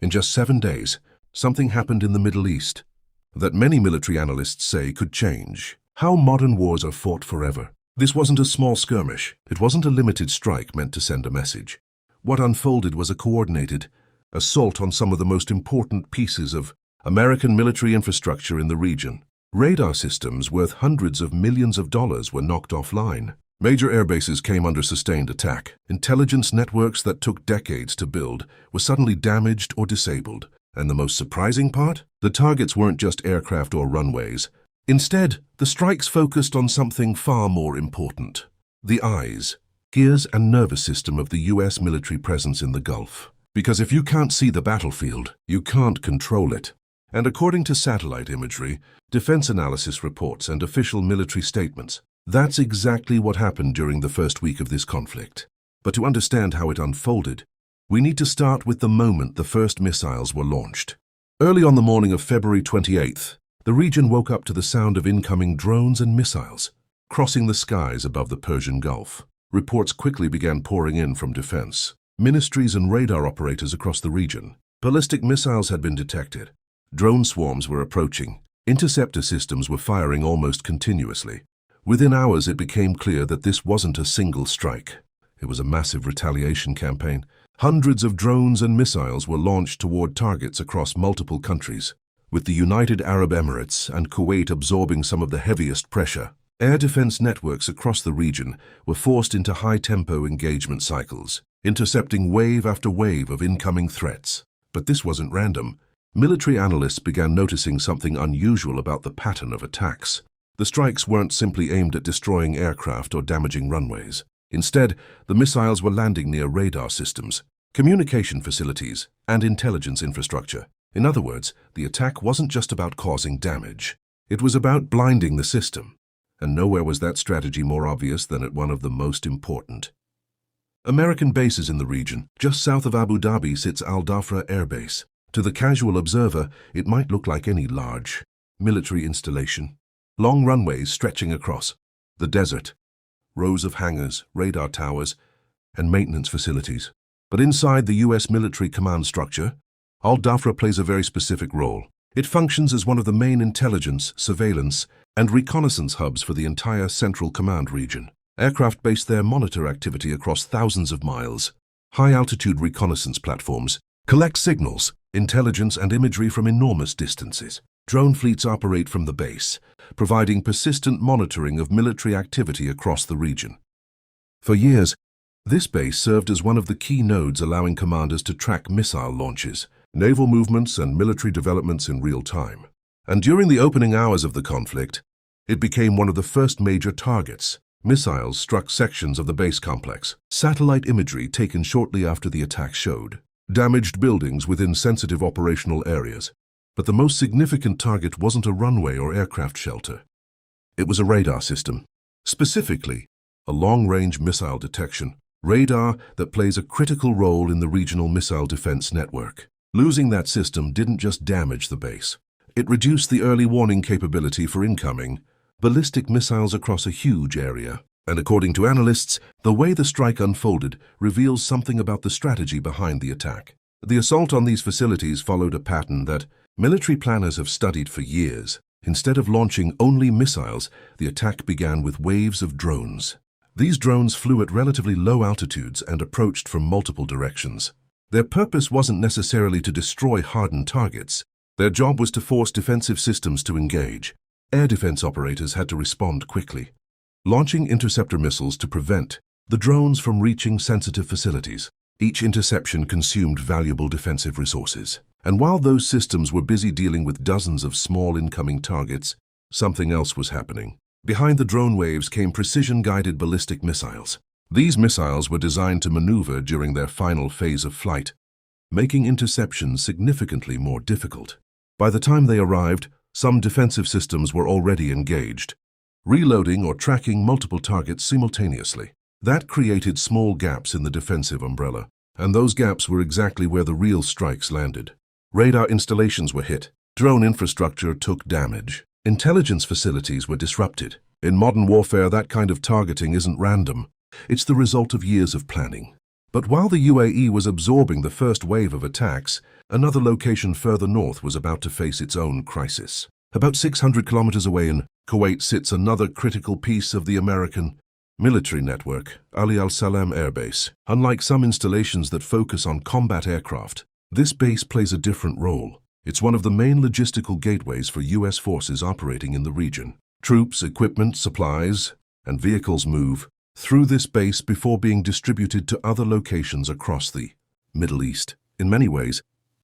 In just 7 days, something happened in the Middle East that many military analysts say could change how modern wars are fought forever. This wasn't a small skirmish. It wasn't a limited strike meant to send a message. What unfolded was a coordinated assault on some of the most important pieces of American military infrastructure in the region. Radar systems worth hundreds of millions of dollars were knocked offline. Major air bases came under sustained attack. Intelligence networks that took decades to build were suddenly damaged or disabled. And the most surprising part? The targets weren't just aircraft or runways. Instead, the strikes focused on something far more important: the eyes, ears, and nervous system of the U.S. military presence in the Gulf. Because if you can't see the battlefield, you can't control it. And according to satellite imagery, defense analysis reports, and official military statements, that's exactly what happened during the first week of this conflict. But to understand how it unfolded, we need to start with the moment the first missiles were launched. Early on the morning of February 28th, the region woke up to the sound of incoming drones and missiles crossing the skies above the Persian Gulf. Reports quickly began pouring in from defense ministries and radar operators across the region. Ballistic missiles had been detected. Drone swarms were approaching. Interceptor systems were firing almost continuously. Within hours, it became clear that this wasn't a single strike. It was a massive retaliation campaign. Hundreds of drones and missiles were launched toward targets across multiple countries, with the United Arab Emirates and Kuwait absorbing some of the heaviest pressure. Air defense networks across the region were forced into high-tempo engagement cycles, intercepting wave after wave of incoming threats. But this wasn't random. Military analysts began noticing something unusual about the pattern of attacks. The strikes weren't simply aimed at destroying aircraft or damaging runways. Instead, the missiles were landing near radar systems, communication facilities, and intelligence infrastructure. In other words, the attack wasn't just about causing damage. It was about blinding the system. And nowhere was that strategy more obvious than at one of the most important American bases in the region. Just south of Abu Dhabi sits Dhafra Air Base. To the casual observer, it might look like any large military installation. Long runways stretching across the desert, rows of hangars, radar towers, and maintenance facilities. But inside the U.S. military command structure, Dhafra plays a very specific role. It functions as one of the main intelligence, surveillance, and reconnaissance hubs for the entire Central Command region. Aircraft based there monitor activity across thousands of miles. High-altitude reconnaissance platforms collect signals, intelligence, and imagery from enormous distances. Drone fleets operate from the base, providing persistent monitoring of military activity across the region. For years, this base served as one of the key nodes allowing commanders to track missile launches, naval movements, and military developments in real time. And during the opening hours of the conflict, it became one of the first major targets. Missiles struck sections of the base complex. Satellite imagery taken shortly after the attack showed damaged buildings within sensitive operational areas. But the most significant target wasn't a runway or aircraft shelter. It was a radar system. Specifically, a long-range missile detection radar that plays a critical role in the regional missile defense network. Losing that system didn't just damage the base. It reduced the early warning capability for incoming ballistic missiles across a huge area. And according to analysts, the way the strike unfolded reveals something about the strategy behind the attack. The assault on these facilities followed a pattern that military planners have studied for years. Instead of launching only missiles, the attack began with waves of drones. These drones flew at relatively low altitudes and approached from multiple directions. Their purpose wasn't necessarily to destroy hardened targets. Their job was to force defensive systems to engage. Air defense operators had to respond quickly, launching interceptor missiles to prevent the drones from reaching sensitive facilities. Each interception consumed valuable defensive resources. And while those systems were busy dealing with dozens of small incoming targets, something else was happening. Behind the drone waves came precision-guided ballistic missiles. These missiles were designed to maneuver during their final phase of flight, making interceptions significantly more difficult. By the time they arrived, some defensive systems were already engaged, reloading or tracking multiple targets simultaneously. That created small gaps in the defensive umbrella, and those gaps were exactly where the real strikes landed. Radar installations were hit. Drone infrastructure took damage. Intelligence facilities were disrupted. In modern warfare, that kind of targeting isn't random. It's the result of years of planning. But while the UAE was absorbing the first wave of attacks, another location further north was about to face its own crisis. About 600 kilometers away in Kuwait sits another critical piece of the American military network, Ali Al-Salem Air Base. Unlike some installations that focus on combat aircraft, this base plays a different role. It's one of the main logistical gateways for U.S. forces operating in the region. Troops, equipment, supplies, and vehicles move through this base before being distributed to other locations across the Middle East. In many ways,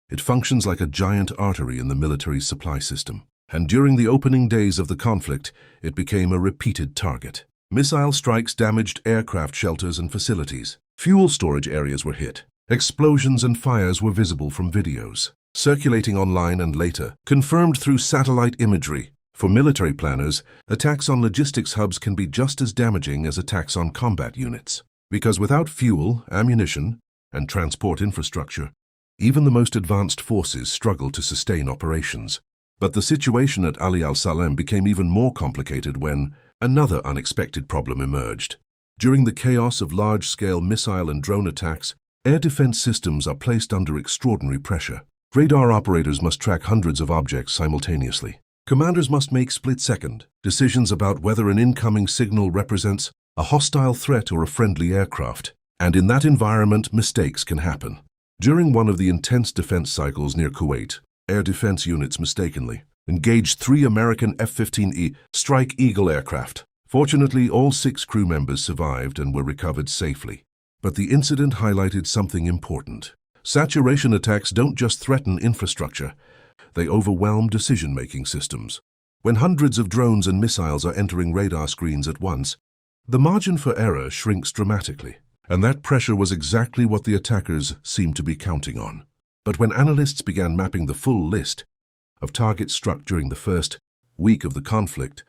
it functions like a giant artery in the military supply system. And during the opening days of the conflict, it became a repeated target. Missile strikes damaged aircraft shelters and facilities. Fuel storage areas were hit. Explosions and fires were visible from videos, circulating online and later, confirmed through satellite imagery. For military planners, attacks on logistics hubs can be just as damaging as attacks on combat units. Because without fuel, ammunition, and transport infrastructure, even the most advanced forces struggle to sustain operations. But the situation at Ali Al-Salem became even more complicated when another unexpected problem emerged. During the chaos of large-scale missile and drone attacks, air defense systems are placed under extraordinary pressure. Radar operators must track hundreds of objects simultaneously. Commanders must make split-second decisions about whether an incoming signal represents a hostile threat or a friendly aircraft. And in that environment, mistakes can happen. During one of the intense defense cycles near Kuwait, air defense units mistakenly engaged 3 American F-15E Strike Eagle aircraft. Fortunately, all 6 crew members survived and were recovered safely. But the incident highlighted something important. Saturation attacks don't just threaten infrastructure, they overwhelm decision-making systems. When hundreds of drones and missiles are entering radar screens at once, the margin for error shrinks dramatically. And that pressure was exactly what the attackers seemed to be counting on. But when analysts began mapping the full list of targets struck during the first week of the conflict,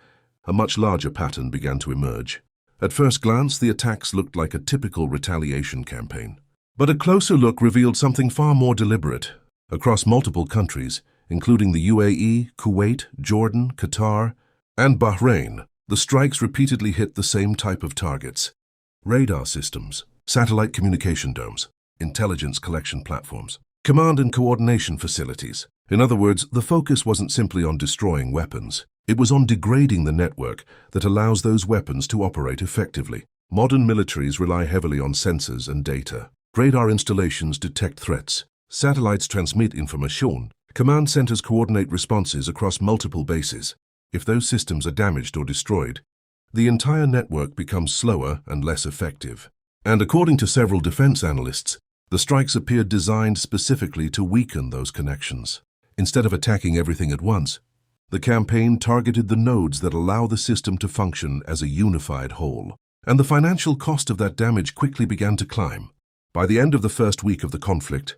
a much larger pattern began to emerge. At first glance, the attacks looked like a typical retaliation campaign. But a closer look revealed something far more deliberate. Across multiple countries, including the UAE, Kuwait, Jordan, Qatar, and Bahrain, the strikes repeatedly hit the same type of targets: radar systems, satellite communication domes, intelligence collection platforms, command and coordination facilities. In other words, the focus wasn't simply on destroying weapons. It was on degrading the network that allows those weapons to operate effectively. Modern militaries rely heavily on sensors and data. Radar installations detect threats. Satellites transmit information. Command centers coordinate responses across multiple bases. If those systems are damaged or destroyed, the entire network becomes slower and less effective. And according to several defense analysts, the strikes appeared designed specifically to weaken those connections. Instead of attacking everything at once, the campaign targeted the nodes that allow the system to function as a unified whole. And the financial cost of that damage quickly began to climb. By the end of the first week of the conflict,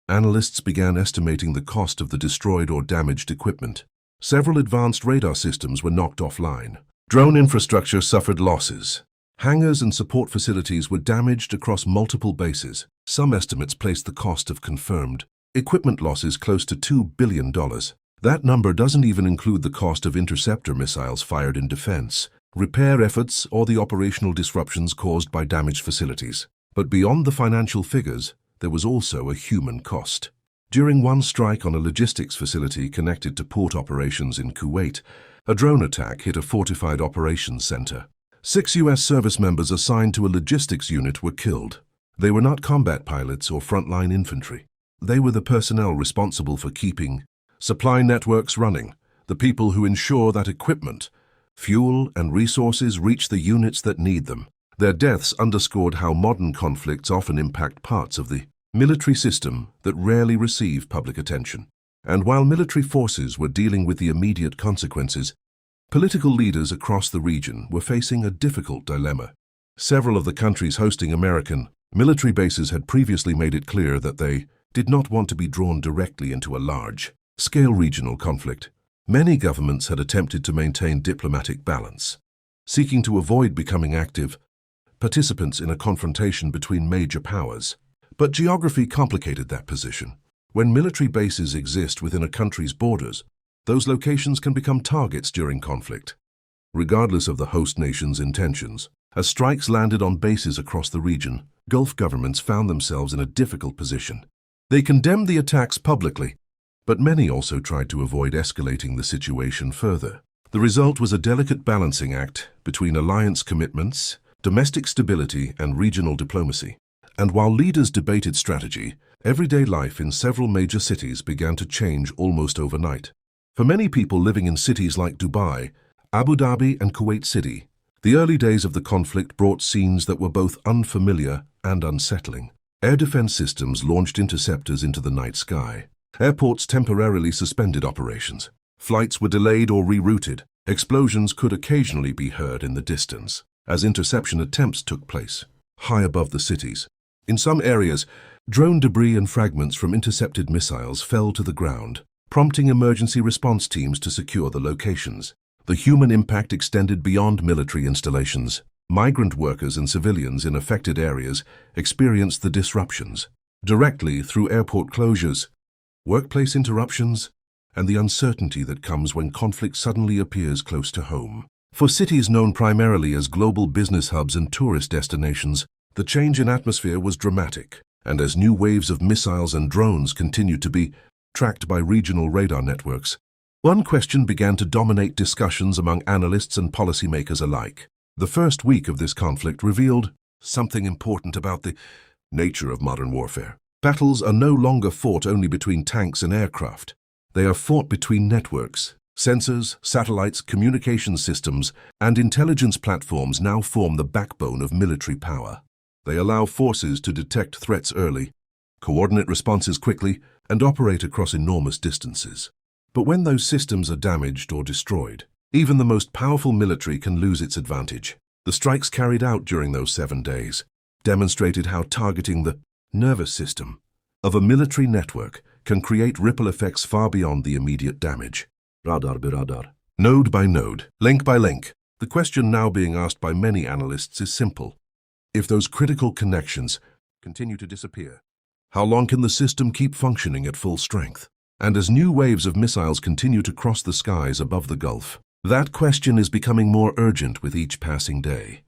analysts began estimating the cost of the destroyed or damaged equipment. Several advanced radar systems were knocked offline. Drone infrastructure suffered losses. Hangars and support facilities were damaged across multiple bases. Some estimates placed the cost of confirmed equipment losses close to $2 billion. That number doesn't even include the cost of interceptor missiles fired in defense, repair efforts, or the operational disruptions caused by damaged facilities. But beyond the financial figures, there was also a human cost. During one strike on a logistics facility connected to port operations in Kuwait, a drone attack hit a fortified operations center. 6 U.S. service members assigned to a logistics unit were killed. They were not combat pilots or frontline infantry. They were the personnel responsible for keeping supply networks running, the people who ensure that equipment, fuel, and resources reach the units that need them. Their deaths underscored how modern conflicts often impact parts of the military system that rarely receive public attention. And while military forces were dealing with the immediate consequences, political leaders across the region were facing a difficult dilemma. Several of the countries hosting American military bases had previously made it clear that they did not want to be drawn directly into a large-scale regional conflict. Many governments had attempted to maintain diplomatic balance, seeking to avoid becoming active participants in a confrontation between major powers. But geography complicated that position. When military bases exist within a country's borders, those locations can become targets during conflict, regardless of the host nation's intentions. As strikes landed on bases across the region, Gulf governments found themselves in a difficult position. They condemned the attacks publicly, but many also tried to avoid escalating the situation further. The result was a delicate balancing act between alliance commitments, domestic stability, and regional diplomacy. And while leaders debated strategy, everyday life in several major cities began to change almost overnight. For many people living in cities like Dubai, Abu Dhabi, and Kuwait City, the early days of the conflict brought scenes that were both unfamiliar and unsettling. Air defense systems launched interceptors into the night sky. Airports temporarily suspended operations. Flights were delayed or rerouted. Explosions could occasionally be heard in the distance as interception attempts took place, high above the cities. In some areas, drone debris and fragments from intercepted missiles fell to the ground, prompting emergency response teams to secure the locations. The human impact extended beyond military installations. Migrant workers and civilians in affected areas experienced the disruptions directly through airport closures, workplace interruptions, and the uncertainty that comes when conflict suddenly appears close to home. For cities known primarily as global business hubs and tourist destinations, the change in atmosphere was dramatic, and as new waves of missiles and drones continued to be tracked by regional radar networks, one question began to dominate discussions among analysts and policymakers alike. The first week of this conflict revealed something important about the nature of modern warfare. Battles are no longer fought only between tanks and aircraft. They are fought between networks. Sensors, satellites, communication systems, and intelligence platforms now form the backbone of military power. They allow forces to detect threats early, coordinate responses quickly, and operate across enormous distances. But when those systems are damaged or destroyed, even the most powerful military can lose its advantage. The strikes carried out during those 7 days demonstrated how targeting the nervous system of a military network can create ripple effects far beyond the immediate damage. Radar by radar. Node by node, link by link. The question now being asked by many analysts is simple. If those critical connections continue to disappear, how long can the system keep functioning at full strength? And as new waves of missiles continue to cross the skies above the Gulf, that question is becoming more urgent with each passing day.